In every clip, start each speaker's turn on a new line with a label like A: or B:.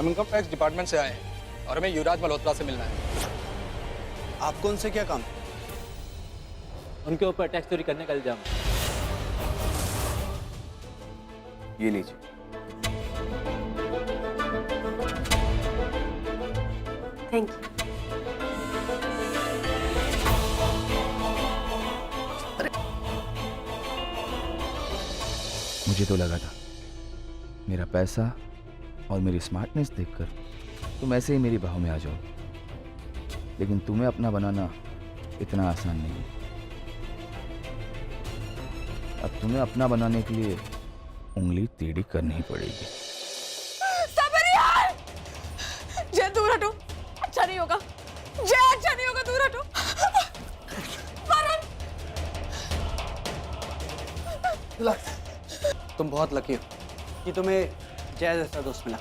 A: हम income tax department से आए हैं और हमें युवराज मल्होत्रा से मिलना है।
B: आपको उनसे क्या काम?
C: उनके ऊपर टैक्स चोरी करने का इल्जाम।
B: ये लीजिए।
D: Thank you.
E: मुझे तो लगा था मेरा पैसा और मेरी स्मार्टनेस देखकर तुम ऐसे ही मेरी बाहों में आ जाओ, लेकिन तुम्हें अपना बनाना इतना आसान नहीं है। अब तुम्हें अपना बनाने के लिए उंगली टेढ़ी करनी ही पड़ेगी।
D: जय दूर हटो, अच्छा नहीं होगा। जय अच्छा नहीं होगा, दूर हटो।
B: तुम बहुत लकी हो कि तुम्हें जय जैसा दोस्त मिला।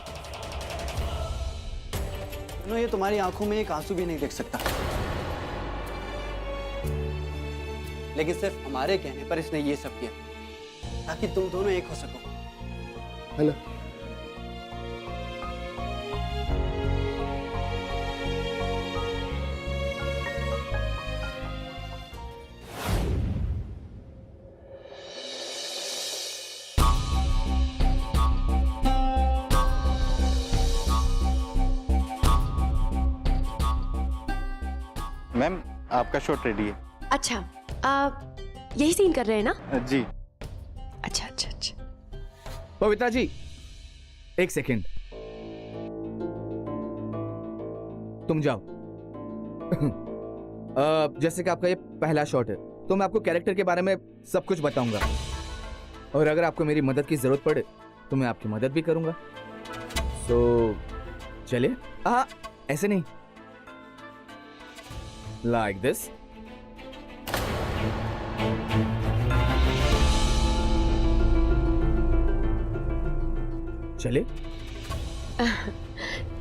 B: ये तुम्हारी आंखों में एक आंसू भी नहीं देख सकता, लेकिन सिर्फ हमारे कहने पर इसने ये सब किया ताकि तुम दोनों एक हो सको।
F: हेलो।
G: मैम आपका शॉट रेडी है।
D: अच्छा, यही सीन कर रहे हैं ना?
G: जी।
D: अच्छा अच्छा अच्छा।
E: पवित्रा जी एक सेकेंड, तुम जाओ। जैसे कि आपका ये पहला शॉट है तो मैं आपको कैरेक्टर के बारे में सब कुछ बताऊंगा, और अगर आपको मेरी मदद की जरूरत पड़े तो मैं आपकी मदद भी करूंगा। सो चलिए। ऐसे नहीं, like this. चले?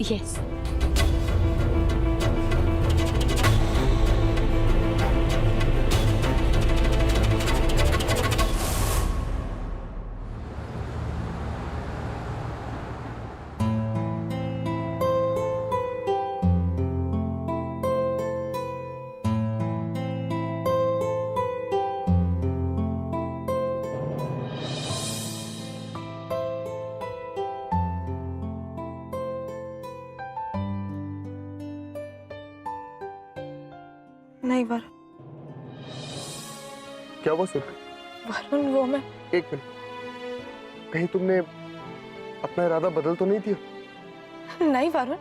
D: Yes. नहीं वरुण,
F: क्या हुआ सुन?
D: वरुण वो मैं।
F: एक मिनट, कहीं तुमने अपना इरादा बदल तो नहीं दिया?
D: नहीं वरुण,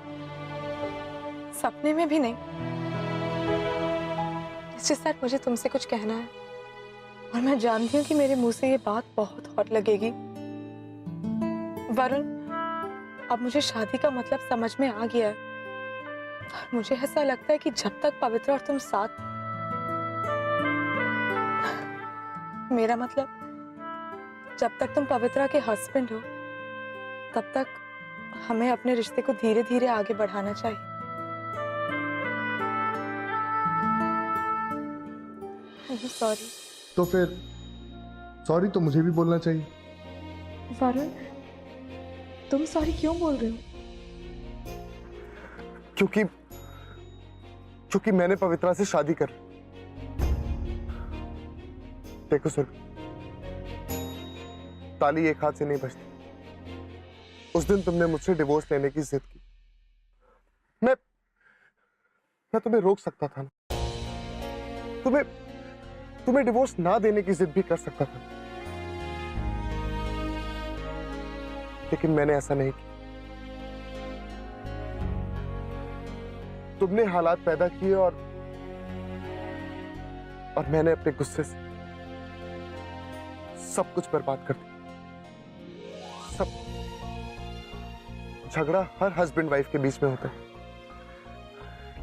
D: सपने में भी नहीं। इसके साथ मुझे तुमसे कुछ कहना है और मैं जानती हूँ कि मेरे मुंह से ये बात बहुत हॉट लगेगी। वरुण, अब मुझे शादी का मतलब समझ में आ गया है। मुझे ऐसा लगता है कि जब तक पवित्र और तुम साथ, मेरा मतलब जब तक तुम पवित्रा के हस्बैंड हो तब तक हमें अपने रिश्ते को धीरे धीरे आगे बढ़ाना चाहिए। सॉरी।
F: तो फिर सॉरी तो मुझे भी बोलना चाहिए।
D: वरुण, तुम सॉरी क्यों बोल रहे हो?
F: क्योंकि मैंने पवित्रा से शादी कर। देखो सुन, ताली एक हाथ से नहीं बजती। उस दिन तुमने मुझसे डिवोर्स लेने की जिद की। मैं तुम्हें रोक सकता था ना, तुम्हें डिवोर्स ना देने की जिद भी कर सकता था, लेकिन मैंने ऐसा नहीं किया। तुमने हालात पैदा किए और मैंने अपने गुस्से से सब कुछ बर्बाद कर दिया। सब झगड़ा हर हस्बैंड वाइफ के बीच में होता है,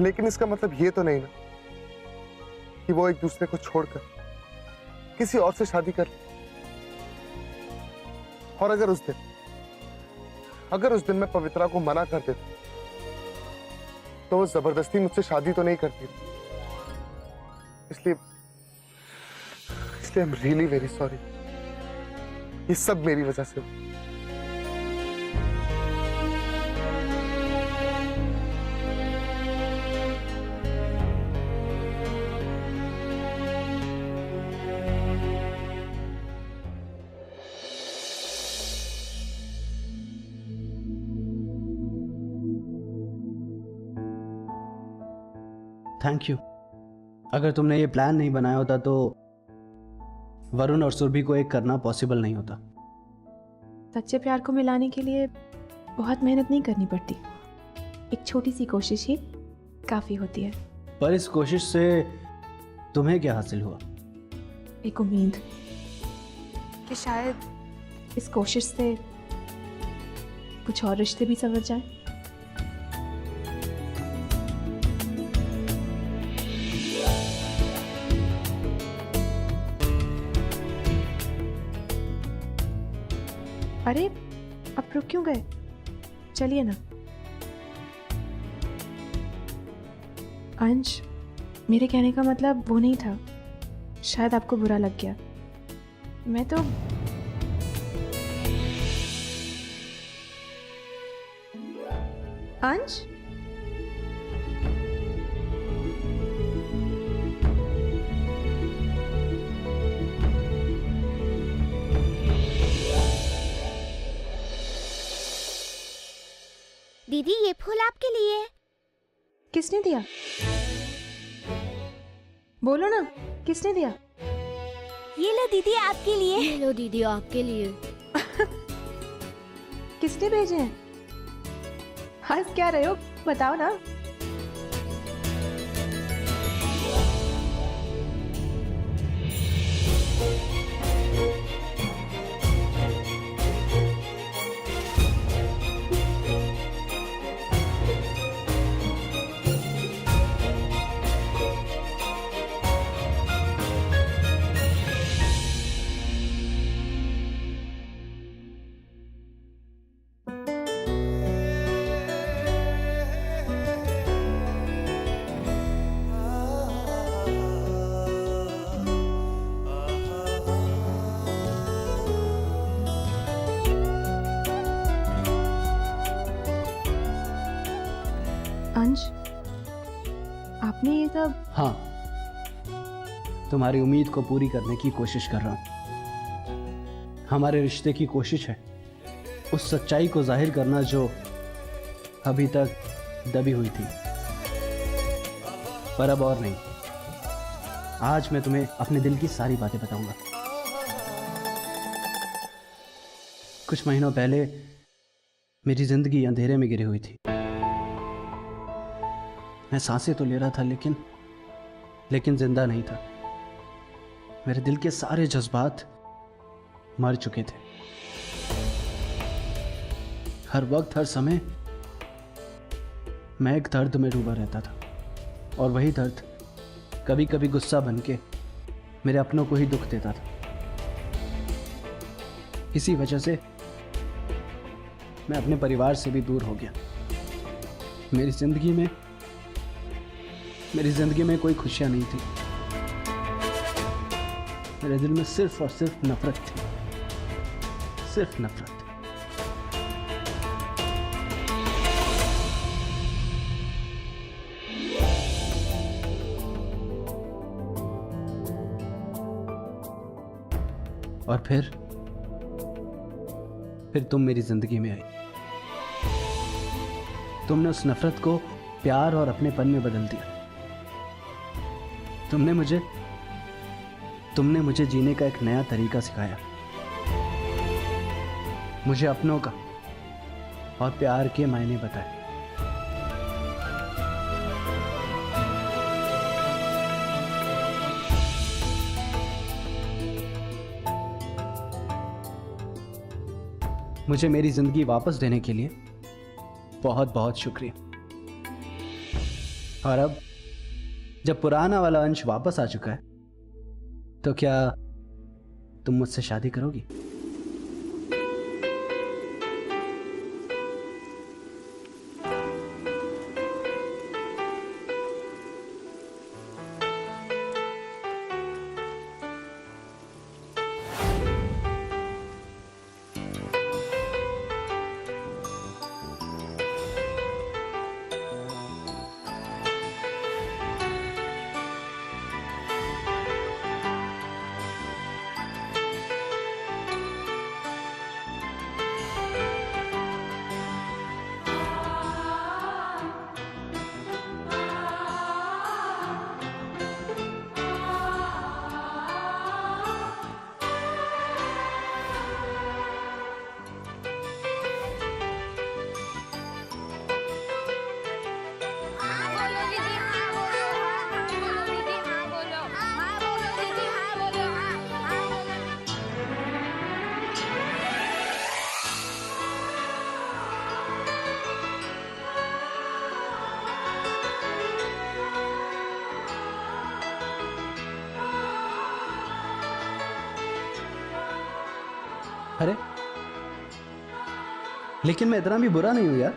F: लेकिन इसका मतलब ये तो नहीं ना कि वो एक दूसरे को छोड़कर किसी और से शादी कर ले। और अगर उस दिन मैं पवित्रा को मना कर देता तो वो जबरदस्ती मुझसे शादी तो नहीं करती। इसलिए I am really very sorry. ये सब मेरी वजह से।
H: Thank you. अगर तुमने ये प्लान नहीं बनाया होता तो वरुण और सुरभि को एक करना पॉसिबल नहीं होता।
I: सच्चे प्यार को मिलाने के लिए बहुत मेहनत नहीं करनी पड़ती, एक छोटी सी कोशिश ही काफ़ी होती है।
H: पर इस कोशिश से तुम्हें क्या हासिल हुआ?
I: एक उम्मीद कि शायद इस कोशिश से कुछ और रिश्ते भी संवर जाएं। अरे अब रुक क्यों गए? चलिए ना। अंश, मेरे कहने का मतलब वो नहीं था, शायद आपको बुरा लग गया। मैं तो अंश,
J: दीदी ये फूल आपके लिए।
I: किसने दिया? बोलो ना, किसने दिया?
J: ये लो दीदी आपके लिए। ये लो दीदी आपके लिए।
I: किसने भेजे हैं? हंस क्या रहे हो, बताओ ना। अंश, आपने ये सब?
H: हाँ, तुम्हारी उम्मीद को पूरी करने की कोशिश कर रहा हूं। हमारे रिश्ते की कोशिश है उस सच्चाई को जाहिर करना जो अभी तक दबी हुई थी, पर अब और नहीं। आज मैं तुम्हें अपने दिल की सारी बातें बताऊंगा। कुछ महीनों पहले मेरी जिंदगी अंधेरे में गिरी हुई थी। मैं सांसें तो ले रहा था लेकिन जिंदा नहीं था। मेरे दिल के सारे जज्बात मर चुके थे। हर वक्त हर समय मैं एक दर्द में डूबा रहता था, और वही दर्द कभी कभी गुस्सा बन के मेरे अपनों को ही दुख देता था। इसी वजह से मैं अपने परिवार से भी दूर हो गया। मेरी जिंदगी में कोई खुशियां नहीं थी। मेरे दिल में सिर्फ और सिर्फ नफरत थी, सिर्फ नफरत। और फिर तुम मेरी जिंदगी में आई। तुमने उस नफरत को प्यार और अपनेपन में बदल दिया। तुमने मुझे जीने का एक नया तरीका सिखाया, मुझे अपनों का और प्यार के मायने बताए। मुझे मेरी जिंदगी वापस देने के लिए बहुत बहुत शुक्रिया। और अब जब पुराना वाला अंश वापस आ चुका है, तो क्या तुम मुझसे शादी करोगी? अरे लेकिन मैं इतना भी बुरा नहीं हूं यार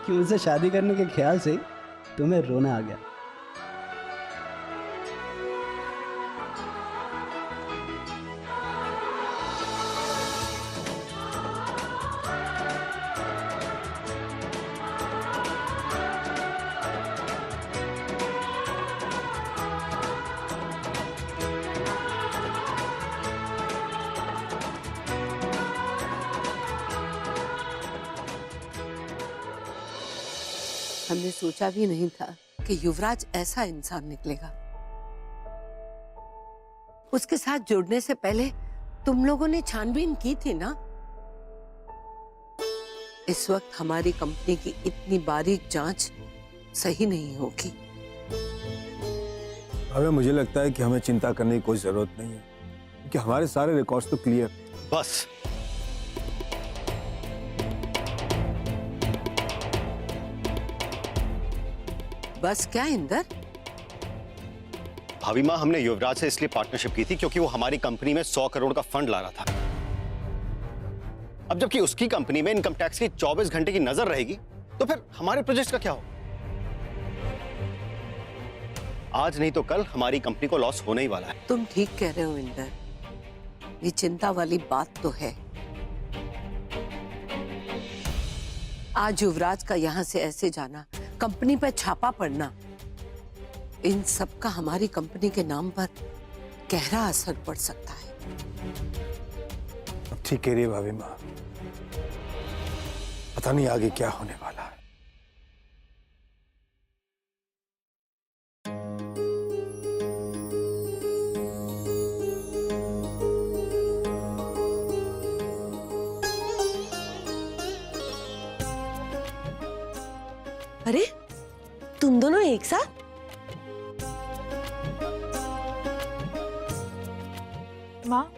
H: कि मुझसे शादी करने के ख्याल से तुम्हें रोना आ गया।
K: हमने सोचा भी नहीं था कि युवराज ऐसा इंसान निकलेगा। उसके साथ जुड़ने से पहले तुम लोगों ने छानबीन की थी ना। इस वक्त हमारी कंपनी की इतनी बारीक जांच सही नहीं होगी।
L: हमें मुझे लगता है कि हमें चिंता करने की कोई जरूरत नहीं है क्योंकि हमारे सारे रिकॉर्ड्स तो क्लियर।
G: बस
K: बस क्या इंदर?
G: भाभी माँ, हमने युवराज से इसलिए पार्टनरशिप की थी क्योंकि वो हमारी कंपनी में 100 करोड़ का फंड ला रहा था। अब जबकि उसकी कंपनी में इनकम टैक्स की 24 घंटे की नजर रहेगी तो फिर हमारे प्रोजेक्ट का क्या हो? आज नहीं तो कल हमारी कंपनी को लॉस होने ही वाला है।
K: तुम ठीक कह रहे हो इंदर, ये चिंता वाली बात तो है। आज युवराज का यहां से ऐसे जाना, कंपनी पर छापा पड़ना, इन सब का हमारी कंपनी के नाम पर गहरा असर पड़ सकता है।
L: अब ठीक कह रही है भाभी माँ, पता नहीं आगे क्या होने वाला है।
K: अरे तुम दोनों एक साथ?
D: माँ,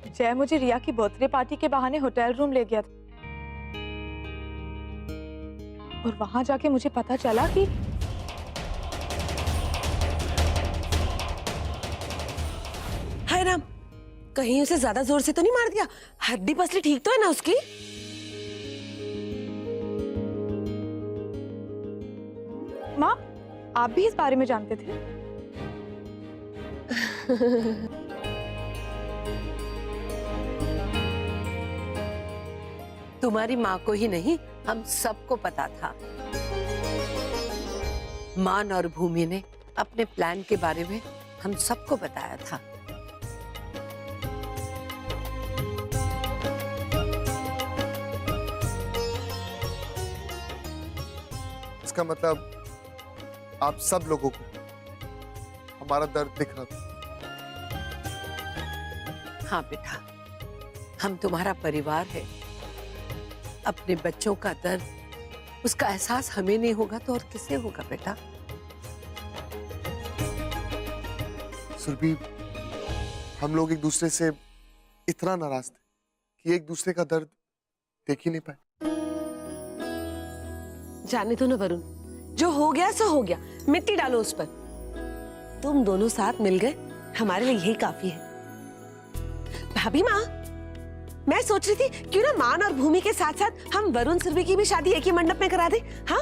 D: जय मुझे रिया की बर्थडे पार्टी के बहाने होटल रूम ले गया था और वहां जाके मुझे पता चला कि
K: हाय राम, कहीं उसे ज्यादा जोर से तो नहीं मार दिया? हड्डी पसली ठीक तो है ना उसकी?
D: माँ, आप भी इस बारे में जानते थे?
K: तुम्हारी माँ को ही नहीं, हम सबको पता था। मान और भूमि ने अपने प्लान के बारे में हम सबको बताया था।
F: इसका मतलब आप सब लोगों को हमारा दर्द दिख रहा था।
K: हाँ बेटा, हम तुम्हारा परिवार है। अपने बच्चों का दर्द, उसका एहसास हमें नहीं होगा तो और किसे होगा बेटा?
F: सुरभि, हम लोग एक दूसरे से इतना नाराज थे कि एक दूसरे का दर्द देख ही नहीं पाए।
K: जाने दो ना वरुण, जो हो गया सो हो गया, मिट्टी डालो उस पर। तुम दोनों साथ मिल गए, हमारे लिए यही काफी है। भाभी माँ, मैं सोच रही थी क्यों ना मान और भूमि के साथ साथ हम वरुण सुरभि की भी शादी एक ही मंडप में करा दें। हाँ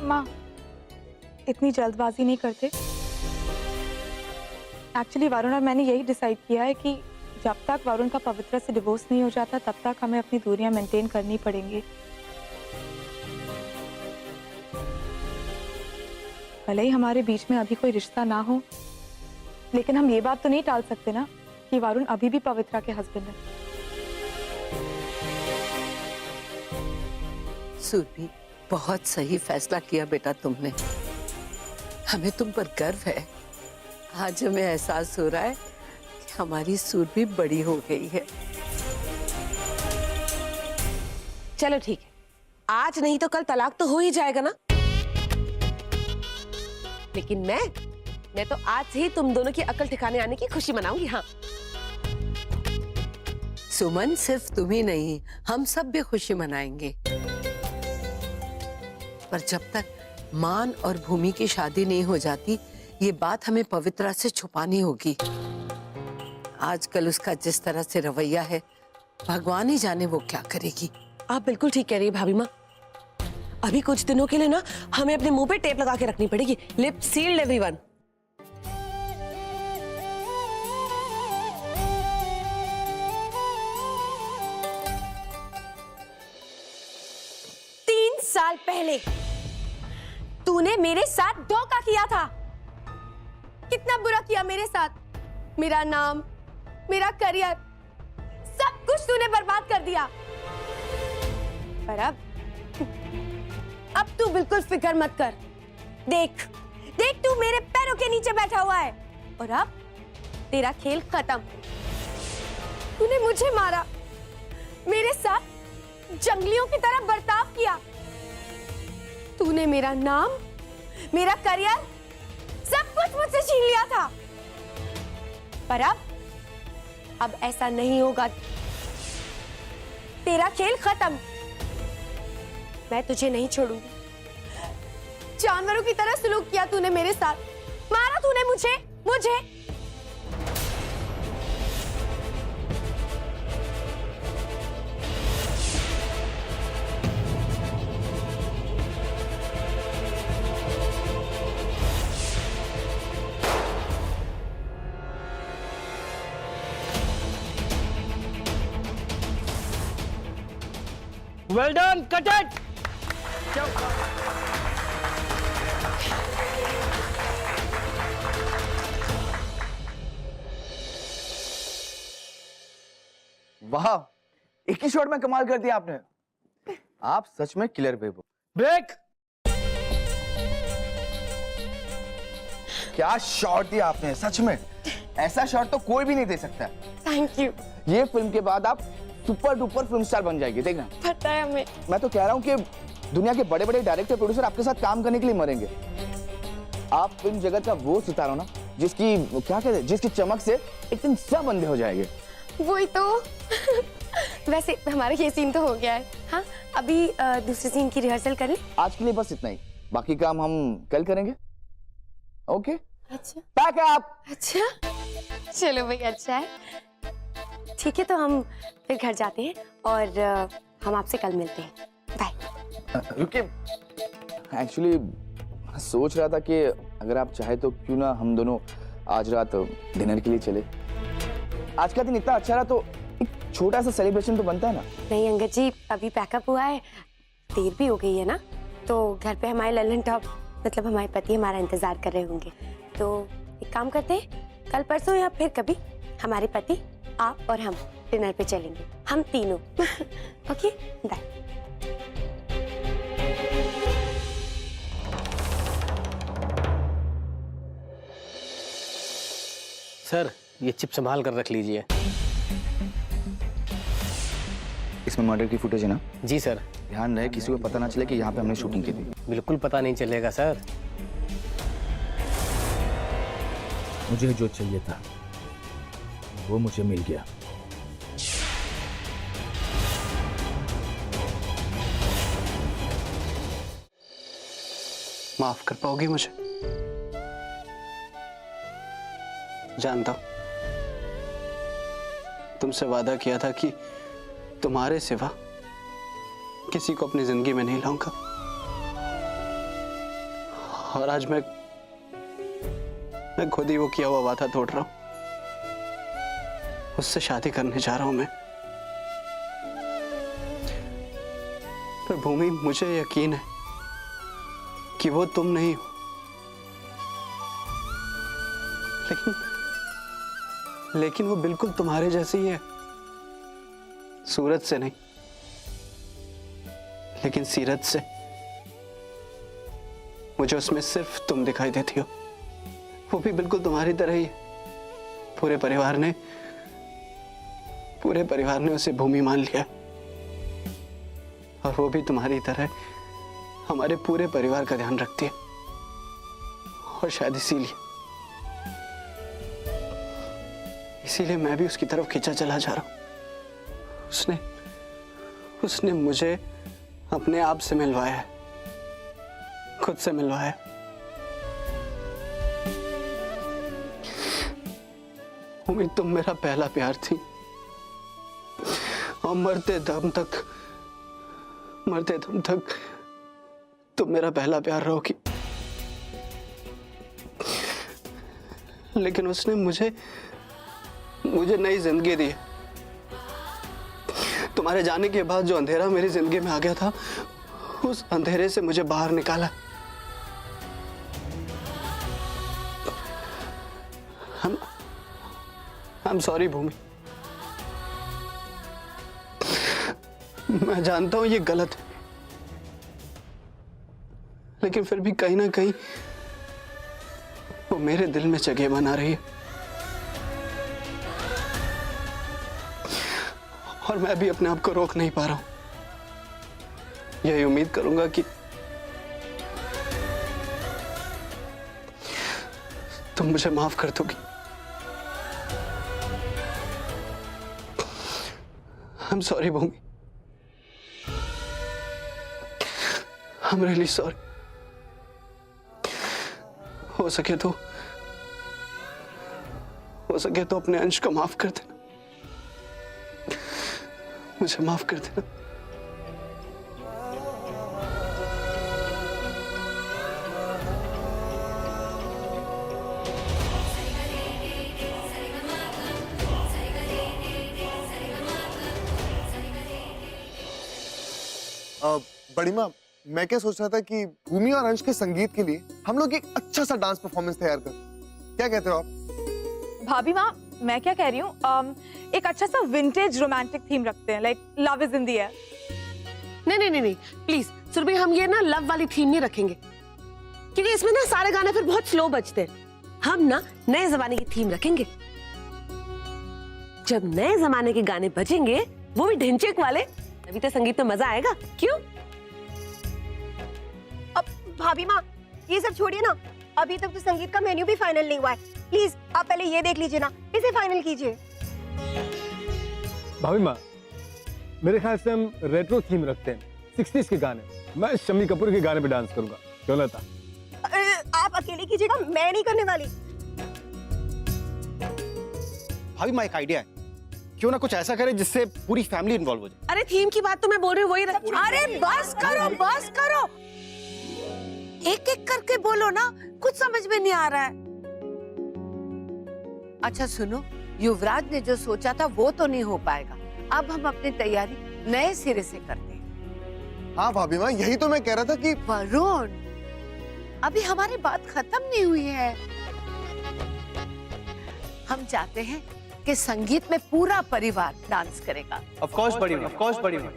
D: माँ, इतनी जल्दबाजी नहीं करते। एक्चुअली वरुण और मैंने यही डिसाइड किया है कि जब तक वरुण का पवित्रा से डिवोर्स नहीं हो जाता तब तक हमें अपनी दूरियां मेंटेन करनी पड़ेंगी। भले ही हमारे बीच में अभी कोई रिश्ता ना हो, लेकिन हम ये बात तो नहीं टाल सकते ना कि वरुण अभी भी पवित्रा के हस्बैंड है।
K: सुरभि, बहुत सही फैसला किया बेटा तुमने। हमें तुम पर गर्व है। आज हमें एहसास हो रहा है कि हमारी सुरभि बड़ी हो गई है। चलो ठीक है, आज नहीं तो कल तलाक तो हो ही जाएगा ना। लेकिन मैं तो आज से ही तुम दोनों की अकल ठिकाने आने की खुशी मनाऊंगी। हाँ सुमन, सिर्फ तुम ही नहीं, हम सब भी खुशी मनाएंगे। पर जब तक मान और भूमि की शादी नहीं हो जाती, ये बात हमें पवित्रा से छुपानी होगी। आजकल उसका जिस तरह से रवैया है, भगवान ही जाने वो क्या करेगी। आप बिल्कुल ठीक कह रही है भाभी माँ। अभी कुछ दिनों के लिए ना हमें अपने मुंह पे टेप लगा के रखनी पड़ेगी। Lip sealed everyone.
J: साल पहले तूने मेरे साथ धोखा किया था। कितना बुरा किया मेरे साथ। मेरा नाम, मेरा करियर, सब कुछ तूने बर्बाद कर दिया। पर अब तू बिल्कुल फिक्र मत कर। देख देख, तू मेरे पैरों के नीचे बैठा हुआ है और अब तेरा खेल खत्म। तूने मुझे मारा, मेरे साथ जंगलियों की तरह बर्ताव किया। तूने मेरा नाम, मेरा करियर, सब कुछ मुझसे छीन लिया था। पर अब ऐसा नहीं होगा। तेरा खेल खत्म। मैं तुझे नहीं छोड़ूंगी। जानवरों की तरह सलूक किया तूने मेरे साथ, मारा तूने मुझे।
H: Well done, cut it.
E: वाह, एक ही शॉट में कमाल कर दिया आपने। आप सच में किलर बेबो।
H: ब्रेक।
E: क्या शॉट दिया आपने, सच में ऐसा शॉट तो कोई भी नहीं दे सकता।
J: Thank you.
E: ये फिल्म के बाद आप सुपर डुपर फिल्म स्टार बन जाएगी, देखना।
J: पता है हमें।
E: मैं तो कह रहा हूँ कि दुनिया के बड़े बड़े डायरेक्टर प्रोड्यूसर आपके साथ काम करने के लिए मरेंगे। आप फिल्म जगत का वो सितारा हो ना, जिसकी क्या कहते हैं, जिसकी चमक से एक दिन सब अंधे हो जाएंगे।
J: वही तो। वैसे हमारा ये सीन तो हो गया है। हाँ, अभी दूसरे सीन की रिहर्सल कर लें।
E: आज के लिए बस इतना ही, बाकी काम हम कल करेंगे। ओके।
J: अच्छा।
E: Pack up.
J: अच्छा, चलो भाई, अच्छा है। ठीक है, तो हम फिर घर जाते हैं और हम आपसे कल मिलते हैं। बाय।
E: रुकिए, एक्चुअली सोच रहा था कि अगर आप चाहे तो क्यों ना हम दोनों आज रात डिनर के लिए चले। आज का दिन इतना अच्छा रहा तो एक छोटा सा सेलिब्रेशन तो बनता है ना।
J: नहीं अंगद जी, अभी पैकअप हुआ है, देर भी हो गई है ना, तो घर पे हमारे ललन टॉप मतलब हमारे पति हमारा इंतजार कर रहे होंगे। तो एक काम करते हैं, कल परसों या फिर कभी हमारे पति, आप और हम डिनर पे चलेंगे, हम तीनों। Okay, bye.
H: सर, ये चिप संभाल कर रख लीजिए।
E: इसमें मर्डर की फुटेज है ना?
H: जी सर।
E: ध्यान रहे किसी को पता ना चले कि यहाँ पे हमने शूटिंग की थी।
H: बिल्कुल पता नहीं चलेगा सर।
E: मुझे जो चाहिए था वो मुझे मिल गया।
H: माफ कर पाओगे मुझे? जानता हूं, तुमसे वादा किया था कि तुम्हारे सिवा किसी को अपनी जिंदगी में नहीं लाऊंगा, और आज मैं खुद ही वो किया हुआ वादा तोड़ रहा हूं। उससे शादी करने जा रहा हूं मैं। पर भूमि, मुझे यकीन है कि वो तुम नहीं हो, लेकिन वो बिल्कुल तुम्हारे जैसी ही है। सूरत से नहीं, लेकिन सीरत से। मुझे उसमें सिर्फ तुम दिखाई देती हो। वो भी बिल्कुल तुम्हारी तरह ही है। पूरे परिवार ने उसे भूमि मान लिया, और वो भी तुम्हारी तरह हमारे पूरे परिवार का ध्यान रखती है। और शायद इसीलिए मैं भी उसकी तरफ खींचा चला जा रहा हूं। उसने मुझे अपने आप से मिलवाया है, खुद से मिलवाया। भूमि, तुम मेरा पहला प्यार थी और मरते दम तक तुम मेरा पहला प्यार रहोगी। लेकिन उसने मुझे नई जिंदगी दी। तुम्हारे जाने के बाद जो अंधेरा मेरी जिंदगी में आ गया था, उस अंधेरे से मुझे बाहर निकाला। I'm sorry भूमि, मैं जानता हूं ये गलत है, लेकिन फिर भी कहीं ना कहीं वो मेरे दिल में जगह बना रही है। और मैं भी अपने आप को रोक नहीं पा रहा हूं। यही उम्मीद करूंगा कि तुम मुझे माफ कर दोगी। I'm sorry Bhumi, I'm really sorry। हो सके तो अपने अंश को माफ कर देना, मुझे माफ कर देना।
F: बड़ी माँ, मैं क्या सोच रहा था कि भूमि और अंश के संगीत के लिए हम लोग एक अच्छा सा डांस परफॉर्मेंस तैयार कर, क्या कहते हो आप?
D: भाभी माँ, मैं क्या कह रही हूँ, एक अच्छा सा विंटेज रोमांटिक थीम रखते हैं, like love is in the air.
K: नहीं प्लीज सुरभि, हम ये ना लव वाली थीम नहीं रखेंगे, क्योंकि इसमें ना सारे गाने फिर बहुत स्लो बजते हैं। हम ना नए जमाने की थीम रखेंगे। जब नए जमाने के गाने बजेंगे, वो भी ढिंचैक वाले, तभी तो संगीत में मजा आएगा। क्यों?
J: अब भाभी माँ, ये सब छोड़िए ना, अभी तक तो संगीत का मेन्यू भी फाइनल नहीं हुआ है। प्लीज आप पहले ये देख लीजिए ना, इसे फाइनल कीजिए।
L: भाभी माँ, मेरे ख्याल से हम रेट्रो थीम रखते हैं, 60s के गाने। मैं शम्मी कपूर के गाने पे डांस करूंगा, क्यों लता?
J: आप अकेले कीजिएगा, मैं नहीं करने वाली।
G: भाभी माँ, एक आइडिया है, क्यों ना कुछ ऐसा करें जिससे पूरी फैमिली इन्वॉल्व हो जाए।
K: अरे थीम की बात तो मैं बोल रही हूँ, वही रख।
M: अरे बस करो, एक एक करके बोलो ना, कुछ समझ में नहीं आ रहा है। अच्छा सुनो, युवराज ने जो सोचा था वो तो नहीं हो पाएगा। अब हम अपनी तैयारी नए सिरे से करते हैं।
F: हाँ भाभी माँ, यही तो मैं कह रहा था कि
M: वरुण, अभी हमारी बात खत्म नहीं हुई है। हम चाहते हैं कि संगीत में पूरा परिवार डांस करेगा।
B: ऑफ कोर्स बड़ी माँ, ऑफ कोर्स बड़ी माँ।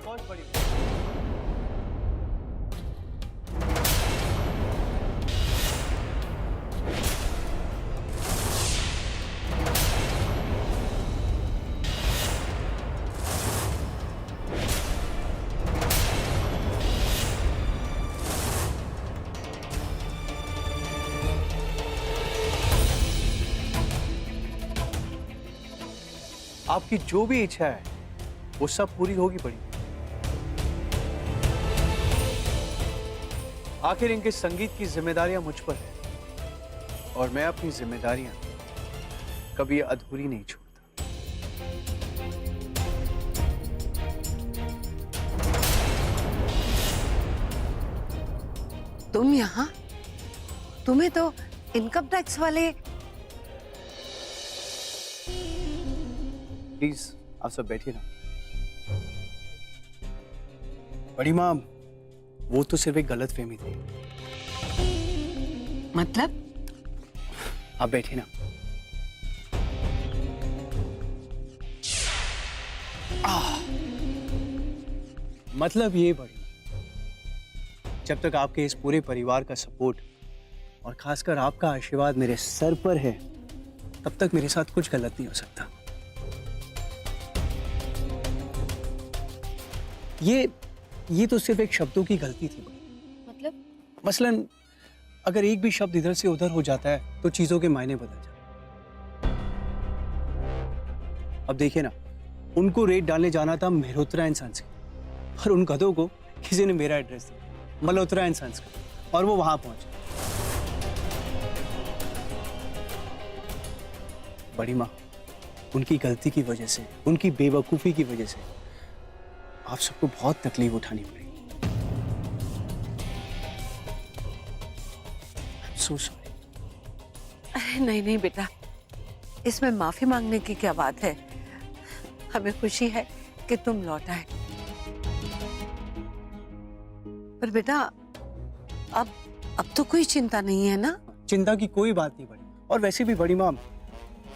B: आपकी जो भी इच्छा है वो सब पूरी होगी बड़ी। आखिर इनके संगीत की जिम्मेदारियां मुझ पर है और मैं अपनी जिम्मेदारियां कभी अधूरी नहीं छोड़ता।
M: तुम यहाँ, तुम्हें तो इनकम टैक्स वाले।
B: प्लीज आप सब बैठिए ना। बड़ी माँ, वो तो सिर्फ एक गलत फहमी थी।
M: मतलब?
B: आप बैठिए ना। मतलब ये बड़ी, जब तक आपके इस पूरे परिवार का सपोर्ट और खासकर आपका आशीर्वाद मेरे सर पर है, तब तक मेरे साथ कुछ गलत नहीं हो सकता। ये तो सिर्फ एक शब्दों की गलती थी।
J: मतलब?
B: मसलन अगर एक भी शब्द इधर से उधर हो जाता है तो चीजों के मायने बदल जाते। अब देखिए ना, उनको रेड डालने जाना था मेहरोत्रा एंड सन्स के, और उन गधों को किसी ने मेरा एड्रेस दिया, मल्होत्रा एंड सन्स का, और वो वहां पहुंचे। बड़ी माँ, उनकी गलती की वजह से, उनकी बेवकूफ़ी की वजह से आप सबको बहुत तकलीफ उठानी पड़ी। So sorry.
M: अरे नहीं नहीं बेटा, इसमें माफी मांगने की क्या बात है। हमें खुशी है कि तुम लौट आए। पर बेटा अब तो कोई चिंता नहीं है ना?
B: चिंता की कोई बात नहीं बड़ी, और वैसे भी बड़ी माँ,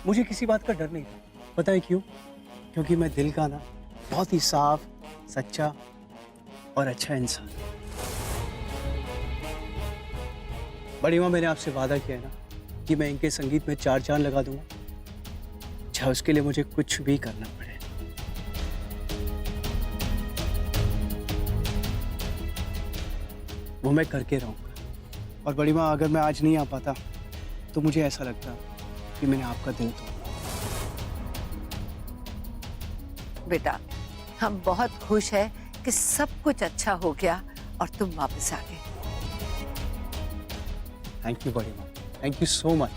B: मुझे किसी बात का डर नहीं था। पता है क्यों? क्योंकि मैं दिल का ना बहुत ही साफ, सच्चा और अच्छा इंसान। बड़ी माँ, मैंने आपसे वादा किया है ना कि मैं इनके संगीत में 4 चांद लगा दूंगा, चाहे उसके लिए मुझे कुछ भी करना पड़े। वो मैं करके रहूंगा। और बड़ी माँ, अगर मैं आज नहीं आ पाता तो मुझे ऐसा लगता कि मैंने आपका दिल तोड़ा।
M: बेटा, हम बहुत खुश है कि सब कुछ अच्छा हो गया और तुम वापस आ गए।
B: थैंक यू बड़ी माँ, थैंक यू सो मच।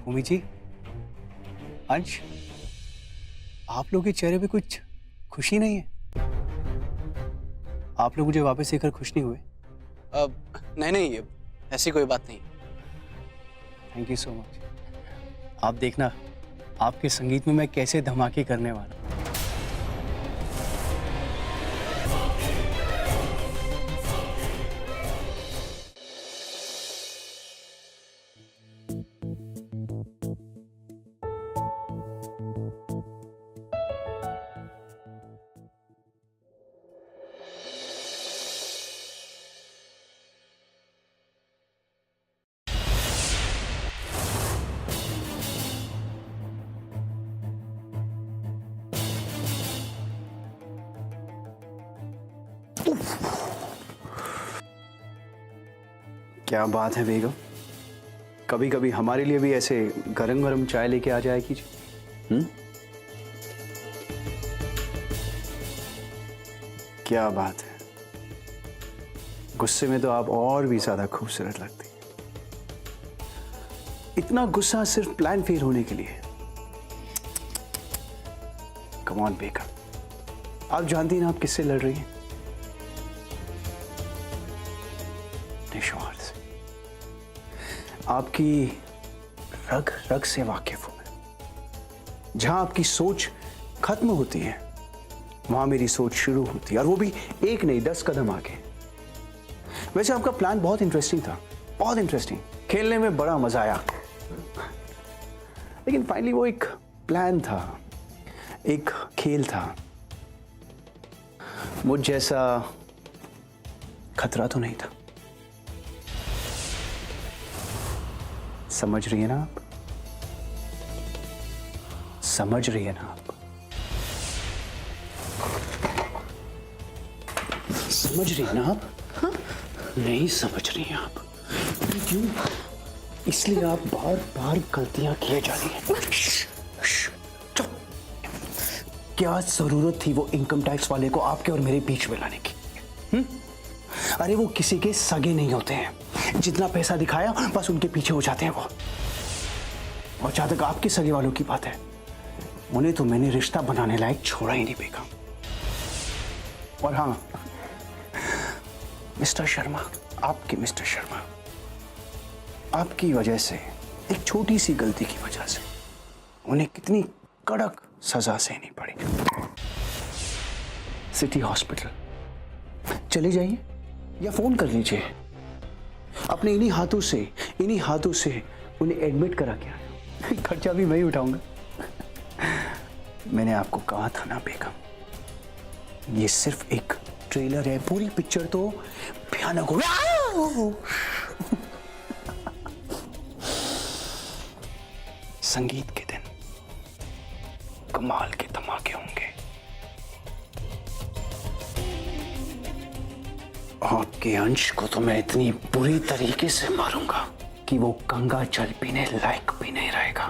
B: भूमि जी, अंश, आप लोगों के चेहरे पे कुछ खुशी नहीं है? आप लोग मुझे वापस देखकर खुश नहीं हुए?
A: नहीं, ऐसी कोई बात नहीं।
B: Thank you so much. आप देखना, आपके संगीत में मैं कैसे धमाके करने वाला हूं। क्या बात है बेगम, कभी कभी हमारे लिए भी ऐसे गरम गरम चाय लेके आ जाए कीजिए। क्या बात है, गुस्से में तो आप और भी ज्यादा खूबसूरत लगती हैं। इतना गुस्सा सिर्फ प्लान फेल होने के लिए? कम ऑन बेगम, आप जानती हैं ना आप किससे लड़ रही हैं? निश्वार से। आपकी रग रग से वाकिफ हूं मैं। जहां आपकी सोच खत्म होती है वहां मेरी सोच शुरू होती है, और वो भी एक नहीं 10 कदम आगे। वैसे आपका प्लान बहुत इंटरेस्टिंग था, बहुत इंटरेस्टिंग, खेलने में बड़ा मजा आया, लेकिन फाइनली वो एक प्लान था, एक खेल था। मुझ जैसा खतरा तो नहीं था। समझ रही है ना आप? समझ रही है ना आप? समझ रही है ना आप? हाँ? नहीं समझ रही हैं आप? क्यों? इसलिए आप बार बार गलतियां किए जा रही हैं। चुप। क्या जरूरत थी वो इनकम टैक्स वाले को आपके और मेरे बीच में लाने की? अरे वो किसी के सगे नहीं होते हैं, जितना पैसा दिखाया बस उनके पीछे हो जाते हैं वो। और जहां तक आपके सगे वालों की बात है, उन्हें तो मैंने रिश्ता बनाने लायक छोड़ा ही नहीं बेगम। और हाँ मिस्टर शर्मा, आपके मिस्टर शर्मा, आपकी वजह से, एक छोटी सी गलती की वजह से उन्हें कितनी कड़क सजा सहनी पड़ी। सिटी हॉस्पिटल चले जाइए या फोन कर लीजिए, अपने इन्हीं हाथों से उन्हें एडमिट करा के आया। खर्चा भी मैं ही उठाऊंगा। मैंने आपको कहा था ना बेगम, ये सिर्फ एक ट्रेलर है, पूरी पिक्चर तो भयानक होगी। संगीत के दिन कमाल के धमाके होंगे। आपके अंश को तो मैं इतनी बुरी तरीके से मारूंगा कि वो गंगा जल पीने लायक भी नहीं रहेगा।